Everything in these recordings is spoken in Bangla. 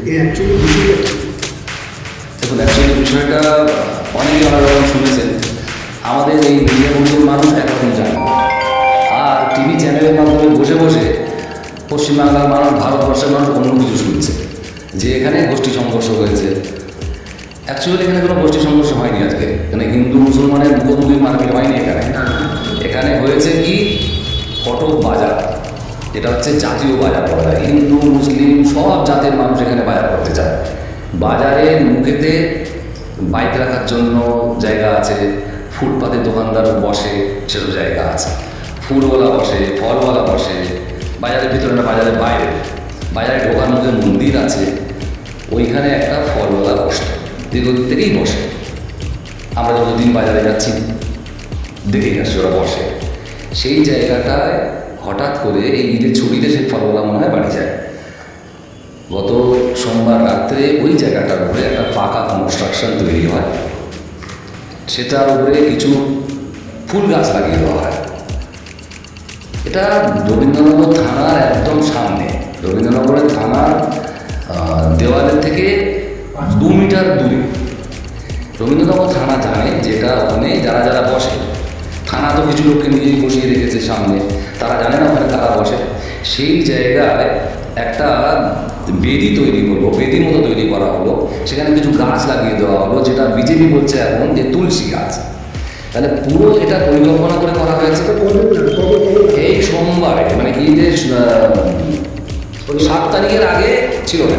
দেখুন, অ্যাকচুয়ালি বিষয়টা অনেকে অনেক রকম শুনেছেন। আমাদের এই মিডিয়া বন্ধুর মানুষ একরকম জানে, আর টিভি চ্যানেলের মাধ্যমে বসে বসে পশ্চিমবাংলার মানুষ, ভারতবর্ষের মানুষ অন্য কিছু শুনছে যে এখানে গোষ্ঠী সংঘর্ষ হয়েছে। অ্যাকচুয়ালি এখানে কোনো গোষ্ঠী সংঘর্ষ হয়নি। আজকে এখানে হিন্দু মুসলমানের মুখোমুখি মারপিট হয়নি। এখানে হয়েছে কি, ফটক বাজার, এটা হচ্ছে জাতীয় বাজার বলা যায়। হিন্দু মুসলিম সব জাতের মানুষ এখানে বাজার করতে চায়। বাজারের মুখেতে বাইক রাখার জন্য জায়গা আছে, ফুটপাতের দোকানদার বসে, সেসব জায়গা আছে, ফুলওয়ালা বসে, ফলওয়ালা বসে, বাজারের ভিতরে না বাজারের বাইরে, বাজারে ঢোকার মধ্যে মন্দির আছে, ওইখানে একটা ফলওয়ালা বসে, দীর্ঘদিন থেকেই বসে। আমরা যতদিন বাজারে যাচ্ছি দেখেই আসছি ওরা বসে। সেই জায়গাটায় হঠাৎ করে এই ঈদের ছুটিতে সেই ফলওয়ালা মনে হয় বাড়ি যায়। গত সোমবার রাত্রে ওই জায়গাটার উপরে একটা পাকা কনস্ট্রাকশন তৈরি হয়, সেটার উপরে কিছু ফুল গাছ লাগিয়ে দেওয়া হয়। এটা রবীন্দ্রনগর থানার একদম সামনে, রবীন্দ্রনগরের থানার দেওয়ালের থেকে 2 মিটার দূরে। রবীন্দ্রনগর থানা জানে যেটা ওখানে যারা যারা বসে, থানা তো কিছু লোককে নিজেই বসিয়ে রেখেছে সামনে, তারা জানে না ওখানে কারা বসে। সেই জায়গায় একটা বেদি তৈরি করলো, বেদির মতো তৈরি করা হলো, সেখানে কিছু গাছ লাগিয়ে দেওয়া হলো, যেটা বিজেপি বলছে এখন যে তুলসী গাছ। তাহলে পুরো এটা পরিকল্পনা করে করা হয়েছে। এই সোমবার মানে ঈদের 7 তারিখের আগে ছিল না।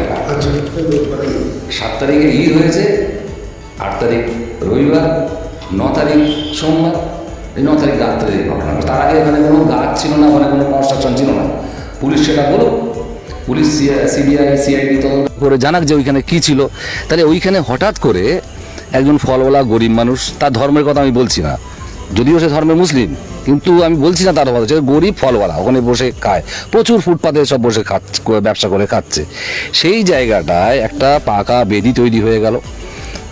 7 তারিখে ঈদ হয়েছে, 8 তারিখ রবিবার, 9 তারিখ সোমবার, এই 9 তারিখ রাত্রে ঘটনা। তার আগে এখানে কোনো গাছ ছিল না, ওখানে কোনো কনস্ট্রাকশন ছিল না। পুলিশ সেটা বলো, পুলিশ সিবিআই সিআইডি তদন্ত করে জানাক যে ওইখানে কী ছিল। তাহলে ওইখানে হঠাৎ করে একজন ফলওয়ালা গরিব মানুষ, তার ধর্মের কথা আমি বলছি না, যদিও সে ধর্মের মুসলিম, কিন্তু আমি বলছি না তার কথা, সে গরিব ফলওয়ালা, ওখানে বসে খায়, প্রচুর ফুটপাতে সব বসে ব্যবসা করে খাচ্ছে। সেই জায়গাটায় একটা পাকা বেদি তৈরি হয়ে গেল,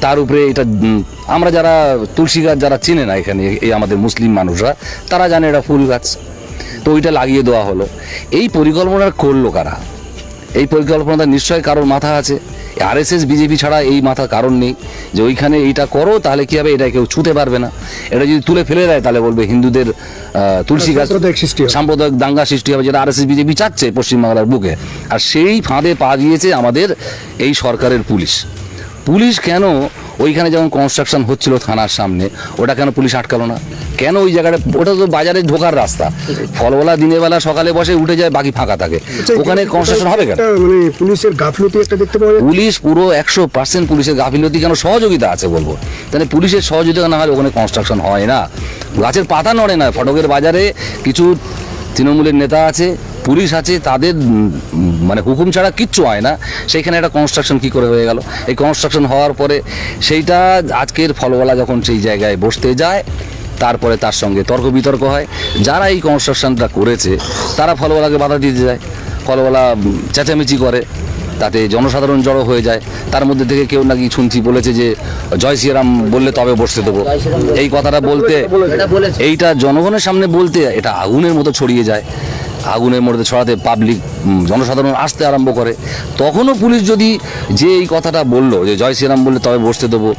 তার উপরে এটা আমরা যারা তুলসী গাছ যারা চেনে না এখানে, এই আমাদের মুসলিম মানুষরা, তারা জানে এটা ফুল গাছ, তো ওইটা লাগিয়ে দেওয়া হলো। এই পরিকল্পনা করলো কারা? এই পরিকল্পনাটা নিশ্চয়ই কারোর মাথা আছে। আরএসএস বিজেপি ছাড়া এই মাথা কারণ নেই যে ওইখানে এইটা করো, তাহলে কী হবে, এটা কেউ ছুঁতে পারবে না। এটা যদি তুলে ফেলে দেয় তাহলে বলবে হিন্দুদের তুলসী গাছ, সাম্প্রদায়িক দাঙ্গা সৃষ্টি হবে, যেটা আরএসএস বিজেপি চাচ্ছে পশ্চিমবাংলার বুকে। আর সেই ফাঁদে পা দিয়েছে আমাদের এই সরকারের পুলিশ কেন ওইখানে যখন কনস্ট্রাকশন হচ্ছিল থানার সামনে, ওটা কেন পুলিশ আটকালো না? কেন ওই জায়গাটা, ওটা তো বাজারে ঢোকার রাস্তা, ফলওয়ালা দিনের বেলা সকালে বসে উঠে যায়, বাকি ফাঁকা থাকে, ওখানে কনস্ট্রাকশন হবে কেন? মানে পুলিশের গাফিলতি একটা দেখতে পাওয়া যায়। পুলিশ পুরো 100% পুলিশের গাফিলতি, কেন সহযোগিতা আছে বলবো। তাহলে পুলিশের সহযোগিতা না হলে ওখানে কনস্ট্রাকশন হয় না, গাছের পাতা নড়ে না। ফটকের বাজারে কিছু তৃণমূলের নেতা আছে, পুলিশ আছে, তাদের মানে হুকুম ছাড়া কিচ্ছু হয় না। সেইখানে একটা কনস্ট্রাকশন কী করে হয়ে গেল? এই কনস্ট্রাকশন হওয়ার পরে সেইটা আজকের ফলওয়ালা যখন সেই জায়গায় বসতে যায়, তারপরে তার সঙ্গে তর্ক বিতর্ক হয়। যারা এই কনস্ট্রাকশনটা করেছে তারা ফলওয়ালাকে বাধা দিতে যায়, ফলওয়ালা চেঁচামেচি করে, তাতে জনসাধারণ জড়ো হয়ে যায়। তার মধ্যে থেকে কেউ নাকি শুনছি বলেছে যে জয় শ্রীরাম বললে তবে বসতে দেবো, এই কথাটা বলতে, এইটা জনগণের সামনে বলতে এটা আগুনের মতো ছড়িয়ে যায়। আগুনের মধ্যে ছড়াতে পাবলিক জনসাধারণ আসতে আরম্ভ করে। তখনও পুলিশ যদি যে এই কথাটা বললো যে জয় শ্রীরাম বললে তবে বসতে দেবো,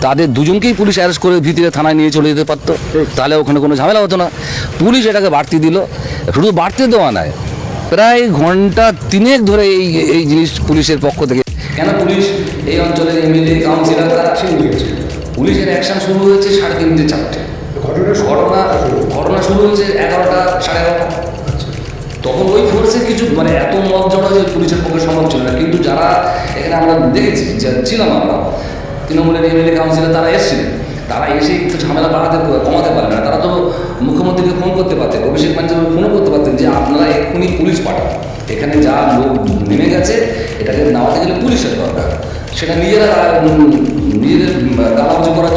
তাদের দুজনকেই পুলিশ অ্যারেস্ট করে ভিতরে থানায় নিয়ে চলে যেতে পারতো, তাহলে ওখানে কোনো ঝামেলা হতো না। পুলিশ এটাকে বাড়তি দিল, শুধু বাড়তে দেওয়া নয়, প্রায় ঘন্টা 3 ধরে এই জিনিস পুলিশের পক্ষ থেকে। কেন পুলিশ এই অঞ্চলের এমএলএ কাউন্সিলর তারা ছেড়ে দিয়েছে? পুলিশের অ্যাকশন শুরু হয়েছে 3:30 4টে, ঘটনা শুরু হয়েছে 11টা 11:30। তখন ওই ফোর্সের কিছু মানে এত মত জড়ো যে পুলিশের পক্ষে সম্ভব ছিল না। কিন্তু যারা এখানে আমরা দেখেছি, ছিলাম আমরা, তৃণমূলের এমএলএ কাউন্সিলর, তারা এসেছিলেন, তারা এসে একটু ঝামেলা কমাতে পারবে না। তারা তো মুখ্যমন্ত্রীকে ফোন করতে পারতেন, অভিষেক ব্যানার্জিকে ফোনও করতে পারতেন যে আপনারা এক্ষুনি পুলিশ পাঠান, এখানে যা লোক নেমে গেছে এটাকে নামাতে গেলে পুলিশের দরকার। সেটা নিজেদের গালাবাজি করার